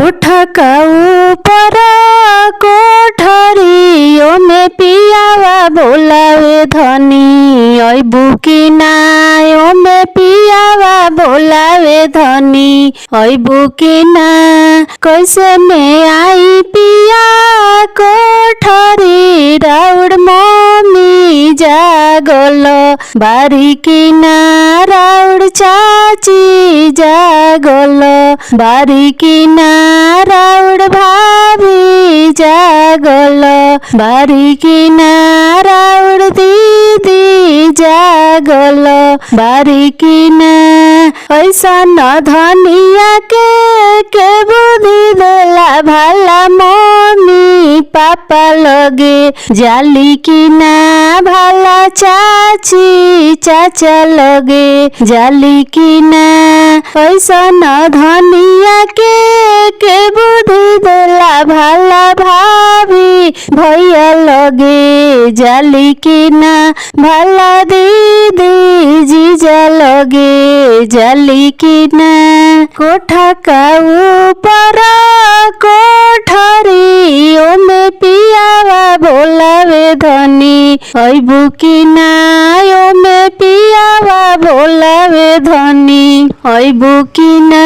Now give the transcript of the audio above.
कोठा का ऊपर कोठरियो में पियावा बोलावे धनी अइबू की नायो में पियावा बोलावे धनी अइबू की ना कैसे में आई पिया कोठरी राउड मम्मी जागल बारी की ना राउड चाची जागल बारी की ना राउड भाभी जागल बारी की ना राउड दीदी जागल बारी की ना ऐसा न धनिया के बुद्धि देला भाला मम्मी पापा लगे जाली की ना भाला चाची चाचा लगे जाली की ना ऐसा न धनिया के बुद्धि देला भाला भाभी भैया लगे जाली की ना भाला दीदी जीजा लगे जाली की ना कोठा का ऊपर कोठरी में पियावा बोलावे धनी अइबू की ना ओ में पियावा बोलावे धनी अइबू की ना।